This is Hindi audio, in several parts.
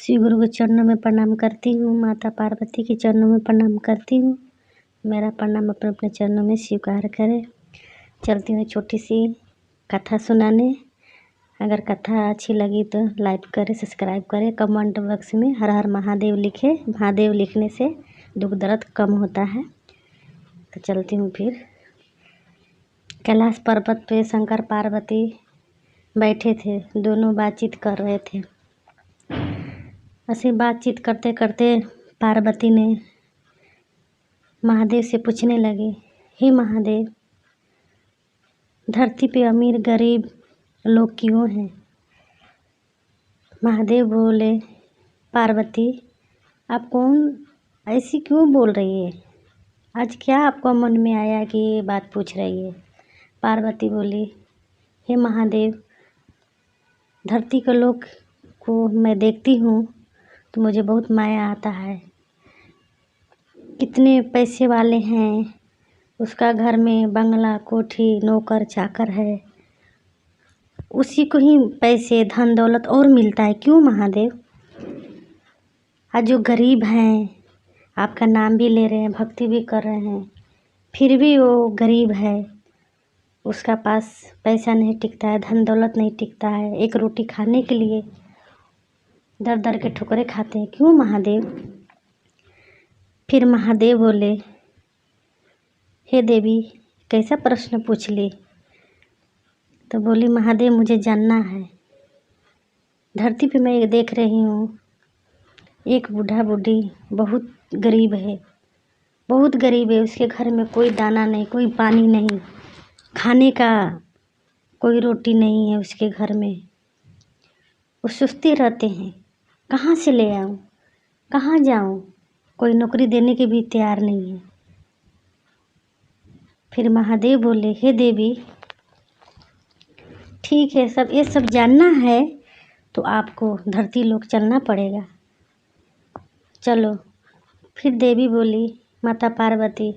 शिव गुरु के चरणों में प्रणाम करती हूँ, माता पार्वती के चरणों में प्रणाम करती हूँ। मेरा प्रणाम अपने अपने चरणों में स्वीकार करें। चलती हूँ छोटी सी कथा सुनाने। अगर कथा अच्छी लगी तो लाइक करें, सब्सक्राइब करें, कमेंट बॉक्स में हर हर महादेव लिखें। महादेव लिखने से दुख दर्द कम होता है। तो चलती हूँ फिर। कैलाश पर्वत पे शंकर पार्वती बैठे थे, दोनों बातचीत कर रहे थे। ऐसे बातचीत करते करते पार्वती ने महादेव से पूछने लगी, हे महादेव, धरती पे अमीर गरीब लोग क्यों हैं? महादेव बोले, पार्वती आप कौन ऐसी क्यों बोल रही है? आज क्या आपको मन में आया कि ये बात पूछ रही है? पार्वती बोली, हे महादेव, धरती के लोग को मैं देखती हूँ तो मुझे बहुत माया आता है। कितने पैसे वाले हैं, उसका घर में बंगला कोठी नौकर चाकर है, उसी को ही पैसे धन दौलत और मिलता है, क्यों महादेव? आज जो गरीब हैं, आपका नाम भी ले रहे हैं, भक्ति भी कर रहे हैं, फिर भी वो गरीब है, उसका पास पैसा नहीं टिकता है, धन दौलत नहीं टिकता है, एक रोटी खाने के लिए दर दर के ठोकरे खाते हैं, क्यों महादेव? फिर महादेव बोले, हे देवी, कैसा प्रश्न पूछ ली? तो बोली, महादेव मुझे जानना है। धरती पे मैं देख रही हूँ, एक बूढ़ा बूढ़ी बहुत गरीब है, बहुत गरीब है। उसके घर में कोई दाना नहीं, कोई पानी नहीं, खाने का कोई रोटी नहीं है उसके घर में। वो सोचते रहते हैं, कहाँ से ले आऊँ, कहाँ जाऊँ? कोई नौकरी देने के भी तैयार नहीं है। फिर महादेव बोले, हे देवी, ठीक है, सब ये सब जानना है तो आपको धरती लोक चलना पड़ेगा, चलो। फिर देवी बोली, माता पार्वती,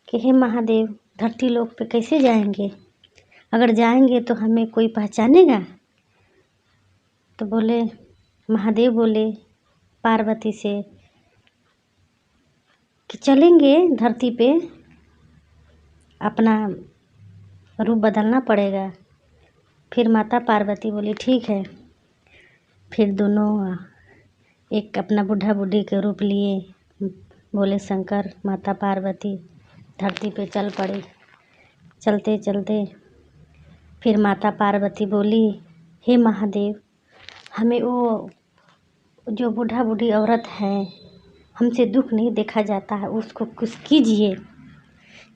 कि हे महादेव, धरती लोक पे कैसे जाएंगे? अगर जाएंगे तो हमें कोई पहचानेगा? तो बोले, महादेव बोले पार्वती से कि चलेंगे धरती पे, अपना रूप बदलना पड़ेगा। फिर माता पार्वती बोली, ठीक है। फिर दोनों एक अपना बूढ़ा बूढ़ी के रूप लिए बोले शंकर माता पार्वती धरती पे चल पड़े। चलते चलते फिर माता पार्वती बोली, हे महादेव, हमें वो जो बूढ़ा बूढ़ी औरत है, हमसे दुख नहीं देखा जाता है, उसको कुछ कीजिए,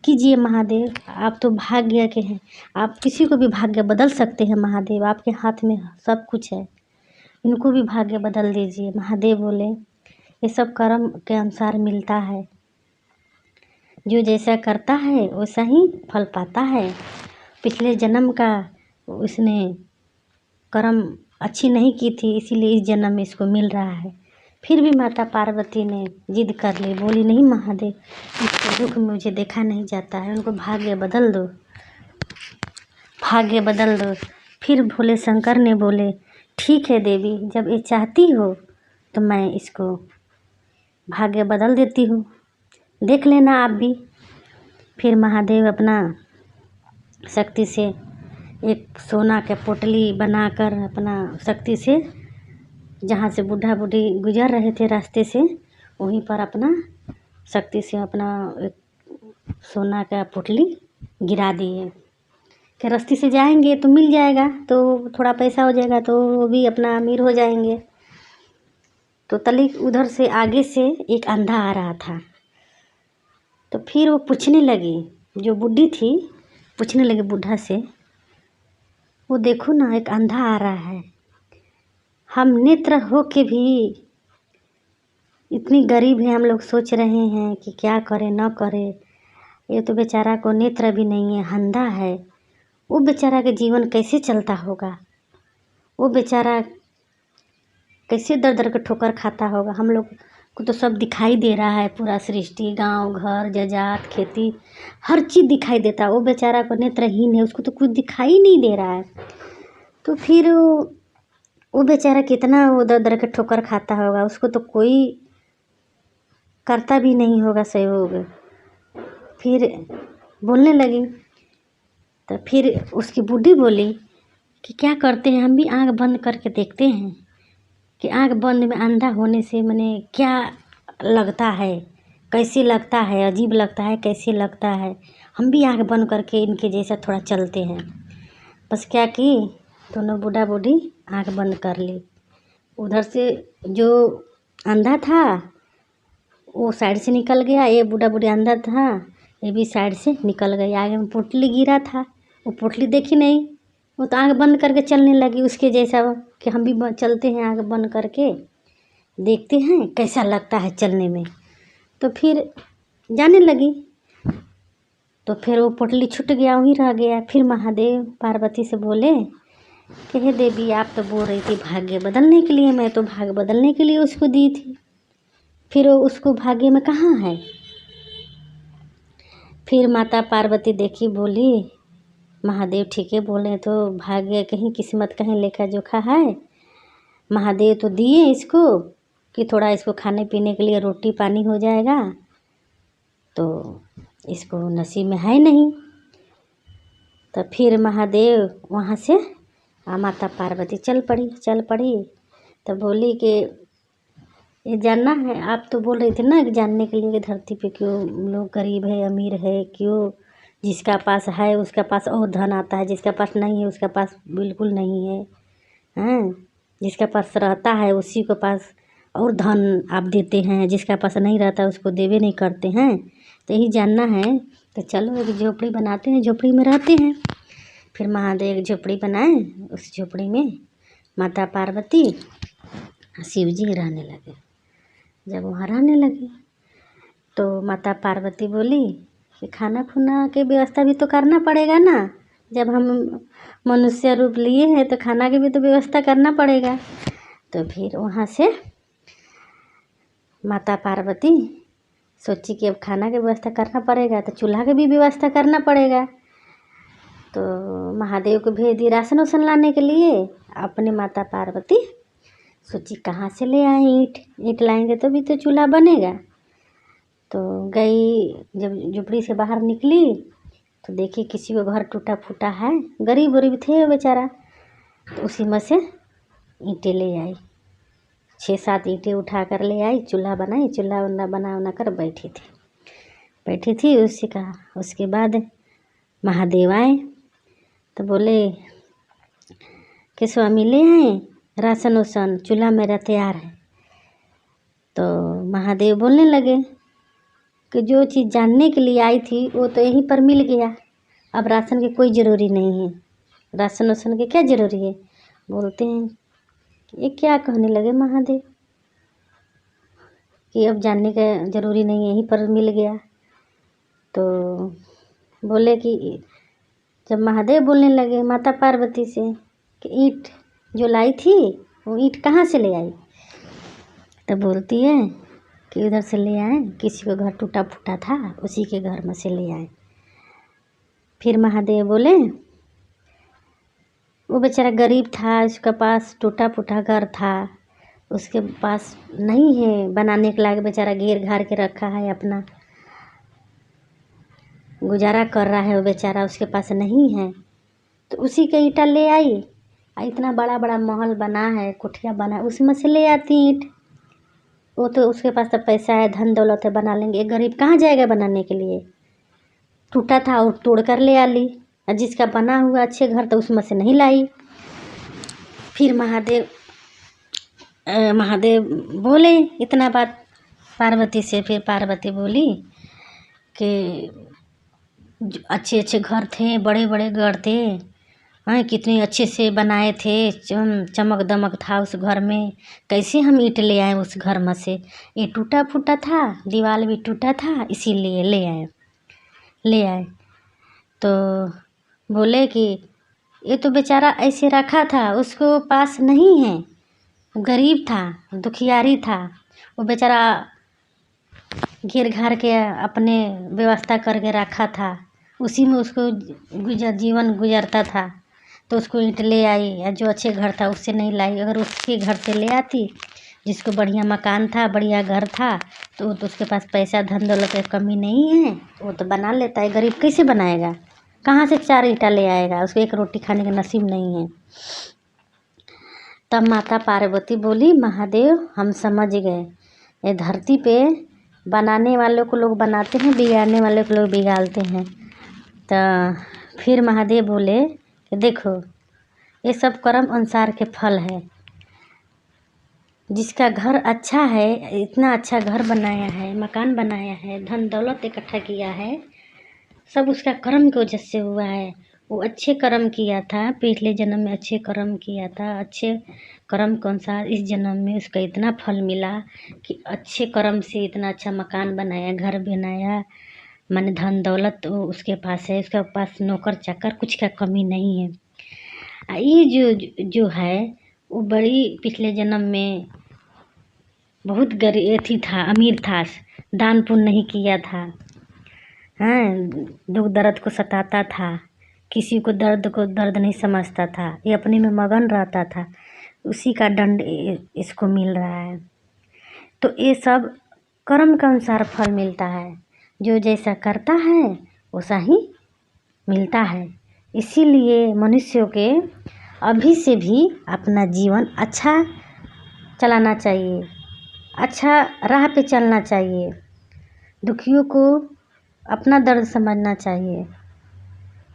कीजिए महादेव। आप तो भाग्य के हैं, आप किसी को भी भाग्य बदल सकते हैं महादेव, आपके हाथ में सब कुछ है, इनको भी भाग्य बदल दीजिए। महादेव बोले, ये सब कर्म के अनुसार मिलता है, जो जैसा करता है वैसा ही फल पाता है। पिछले जन्म का उसने कर्म अच्छी नहीं की थी, इसीलिए इस जन्म में इसको मिल रहा है। फिर भी माता पार्वती ने जिद कर ली, बोली, नहीं महादेव, इसके दुख में मुझे देखा नहीं जाता है, उनको भाग्य बदल दो, भाग्य बदल दो। फिर भोले शंकर ने बोले, ठीक है देवी, जब ये चाहती हो तो मैं इसको भाग्य बदल देती हूँ, देख लेना आप भी। फिर महादेव अपना शक्ति से एक सोना के पोटली बनाकर अपना शक्ति से, जहाँ से बूढ़ा बूढ़ी गुजर रहे थे रास्ते से, वहीं पर अपना शक्ति से अपना एक सोना का पोटली गिरा दिए कि रास्ते से जाएंगे तो मिल जाएगा, तो थोड़ा पैसा हो जाएगा, तो वो भी अपना अमीर हो जाएंगे। तो तली उधर से आगे से एक अंधा आ रहा था। तो फिर वो पूछने लगी, जो बूढ़ी थी पूछने लगी बूढ़ा से, वो देखो ना, एक अंधा आ रहा है, हम नेत्र हो के भी इतनी गरीब है, हम लोग सोच रहे हैं कि क्या करें न करें, ये तो बेचारा को नेत्र भी नहीं है, अंधा है, वो बेचारा के जीवन कैसे चलता होगा, वो बेचारा कैसे दर दर के ठोकर खाता होगा। हम लोग को तो सब दिखाई दे रहा है, पूरा सृष्टि, गांव घर जजात खेती हर चीज़ दिखाई देता है, वो बेचारा को नेत्रहीन है, उसको तो कुछ दिखाई नहीं दे रहा है। तो फिर वो बेचारा कितना उधर उधर के ठोकर खाता होगा, उसको तो कोई करता भी नहीं होगा सहयोग। फिर बोलने लगी, तो फिर उसकी बूढ़ी बोली कि क्या करते हैं, हम भी आँख बंद करके देखते हैं कि आँख बंद में अंधा होने से मैंने क्या लगता है, कैसे लगता है, अजीब लगता है, कैसे लगता है। हम भी आँख बंद करके इनके जैसा थोड़ा चलते हैं। बस क्या की, दोनों बूढ़ा बूढ़ी आँख बंद कर ली। उधर से जो अंधा था वो साइड से निकल गया, ये बूढ़ा बूढ़ी अंधा था, ये भी साइड से निकल गई। आगे में पोटली गिरा था, वो पोटली देखी नहीं, वो तो आँख बंद करके चलने लगी उसके जैसा, कि हम भी चलते हैं आँख बंद करके, देखते हैं कैसा लगता है चलने में। तो फिर जाने लगी। तो फिर वो पोटली छूट गया, वहीं रह गया। फिर महादेव पार्वती से बोले कि हे देवी, आप तो बोल रही थी भाग्य बदलने के लिए, मैं तो भाग्य बदलने के लिए उसको दी थी, फिर वो उसको भाग्य में कहाँ है। फिर माता पार्वती देखी, बोली महादेव ठीक है बोले, तो भाग्य कहीं किस्मत कहीं लेखा जोखा है। महादेव तो दिए इसको कि थोड़ा इसको खाने पीने के लिए रोटी पानी हो जाएगा, तो इसको नसीब में है नहीं। तो फिर महादेव वहाँ से माता पार्वती चल पड़ी। तो बोली कि ये जानना है, आप तो बोल रही थी ना कि जानने के लिए कि धरती पे क्यों लोग गरीब है अमीर है, क्यों जिसका पास है उसका पास और धन आता है, जिसका पास नहीं है उसका पास बिल्कुल नहीं है, हैं। जिसका पास रहता है उसी के पास और धन आप देते हैं, जिसका पास नहीं रहता उसको देवे नहीं करते हैं। तो यही जानना है, तो चलो एक झोपड़ी बनाते हैं, झोपड़ी में रहते हैं। फिर महादेव एक झोपड़ी बनाए, उस झोपड़ी में माता पार्वती शिव जी रहने लगे। जब वहाँ रहने लगे तो माता पार्वती बोली कि खाना खुना के व्यवस्था भी तो करना पड़ेगा ना, जब हम मनुष्य रूप लिए हैं तो खाना की भी तो व्यवस्था करना पड़ेगा। तो फिर वहाँ से माता पार्वती सोची कि अब खाना की व्यवस्था करना पड़ेगा तो चूल्हा की भी व्यवस्था करना पड़ेगा। तो महादेव को भेज दी राशन वासन लाने के लिए। अपने माता पार्वती सोची कहाँ से ले आए ईंट लाएंगे तो भी तो चूल्हा बनेगा। तो गई, जब झोपड़ी से बाहर निकली तो देखी किसी को घर टूटा फूटा है, गरीब गरीब थे बेचारा, तो उसी में से ईंटें ले आई, 6-7 ईंटें उठा कर ले आई, चूल्हा बनाई, चूल्हा बना कर बैठी थी उसी का। उसके बाद महादेव आए तो बोले कि स्वामी ले आए राशन वासन, चूल्हा मेरा तैयार है। तो महादेव बोलने लगे कि जो चीज़ जानने के लिए आई थी वो तो यहीं पर मिल गया, अब राशन की कोई ज़रूरी नहीं है, राशन वासन की क्या ज़रूरी है। बोलते हैं ये क्या कहने लगे महादेव कि अब जानने का ज़रूरी नहीं है, यहीं पर मिल गया। तो बोले कि जब महादेव बोलने लगे माता पार्वती से कि ईंट जो लाई थी वो ईंट कहाँ से ले आई, तो बोलती है कि उधर से ले आए, किसी को घर टूटा फूटा था उसी के घर में से ले आए। फिर महादेव बोले वो बेचारा गरीब था, उसके पास टूटा फूटा घर था, उसके पास नहीं है बनाने के लायक, बेचारा घेर घार के रखा है, अपना गुजारा कर रहा है वो बेचारा, उसके पास नहीं है। तो उसी के ईंटा ले आई, इतना बड़ा बड़ा महल बना है, कुठिया बना है, उसमें से ले आती ईंट। वो तो उसके पास तो पैसा है, धन दौलत है, बना लेंगे। एक गरीब कहाँ जाएगा बनाने के लिए, टूटा था और तोड़ कर ले आ ली, और जिसका बना हुआ अच्छे घर तो उसमें से नहीं लाई। फिर महादेव बोले इतना बात पार्वती से। फिर पार्वती बोली कि अच्छे अच्छे घर थे, बड़े बड़े घर थे, हाँ कितने अच्छे से बनाए थे, चमक दमक था उस घर में, कैसे हम ईंट ले आए उस घर में से, ये टूटा फूटा था, दीवार भी टूटा था, इसीलिए ले आए। तो बोले कि ये तो बेचारा ऐसे रखा था, उसको पास नहीं है, गरीब था, दुखियारी था, वो बेचारा घेर घार के अपने व्यवस्था करके रखा था, उसी में उसको जीवन गुजरता था। तो उसको ईंट ले आई, या जो अच्छे घर था उससे नहीं लाई। अगर उसके घर से ले आती, जिसको बढ़िया मकान था, बढ़िया घर था, तो उसके पास पैसा धन दौलत की कमी नहीं है, वो तो बना लेता है। गरीब कैसे बनाएगा? कहाँ से 4 ईंटा ले आएगा? उसको एक रोटी खाने का नसीब नहीं है। तब माता पार्वती बोली, महादेव हम समझ गए, ये धरती पे बनाने वालों को लोग बनाते हैं, बिगाड़ने वालों को लोग बिगाड़ते हैं। तो फिर महादेव बोले कि देखो, ये सब कर्म अनुसार के फल है। जिसका घर अच्छा है, इतना अच्छा घर बनाया है, मकान बनाया है, धन दौलत इकट्ठा किया है, सब उसका कर्म की वजह से हुआ है। वो अच्छे कर्म किया था, पिछले जन्म में अच्छे कर्म किया था, अच्छे कर्म के अनुसार इस जन्म में उसका इतना फल मिला कि अच्छे कर्म से इतना अच्छा मकान बनाया, घर बनाया, माने धन दौलत वो उसके पास है, उसके पास नौकर चाकर कुछ का कमी नहीं है। ये जो है वो बड़ी पिछले जन्म में बहुत गरीब था, अमीर था, दान पुण्य नहीं किया था, हाँ, दुख दर्द को सताता था, किसी को दर्द नहीं समझता था, ये अपने में मगन रहता था, उसी का दंड इसको मिल रहा है। तो ये सब कर्म के अनुसार फल मिलता है, जो जैसा करता है वैसा ही मिलता है। इसीलिए मनुष्यों के अभी से भी अपना जीवन अच्छा चलाना चाहिए, अच्छा राह पे चलना चाहिए, दुखियों को अपना दर्द समझना चाहिए,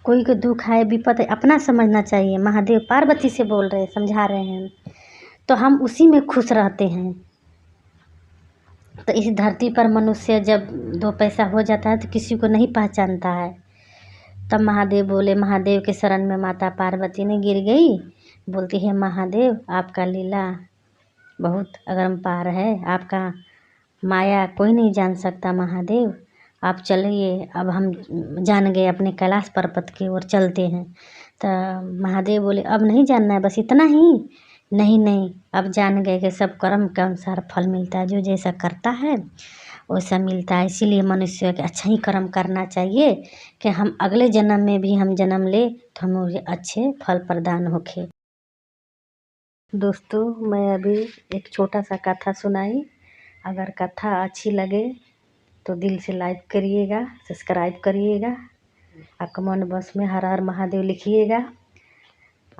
कोई को दुख है विपद है अपना समझना चाहिए। महादेव पार्वती से बोल रहे, समझा रहे हैं, तो हम उसी में खुश रहते हैं। तो इस धरती पर मनुष्य जब 2 पैसा हो जाता है तो किसी को नहीं पहचानता है। तब महादेव बोले, महादेव के शरण में माता पार्वती ने गिर गई, बोलती है, महादेव आपका लीला बहुत अगरम्पार है, आपका माया कोई नहीं जान सकता। महादेव आप चलिए, अब हम जान गए, अपने कैलाश पर्वत की ओर चलते हैं। तो महादेव बोले, अब नहीं जानना है, बस इतना ही? नहीं नहीं, अब जान गए कि सब कर्म के अनुसार फल मिलता है, जो जैसा करता है वैसा मिलता है। इसीलिए मनुष्य के अच्छा ही कर्म करना चाहिए कि हम अगले जन्म में भी हम जन्म ले तो हमें अच्छे फल प्रदान होखे। दोस्तों, मैं अभी एक छोटा सा कथा सुनाई। अगर कथा अच्छी लगे तो दिल से लाइक करिएगा, सब्सक्राइब करिएगा, और कमेंट बॉक्स में हर हर महादेव लिखिएगा।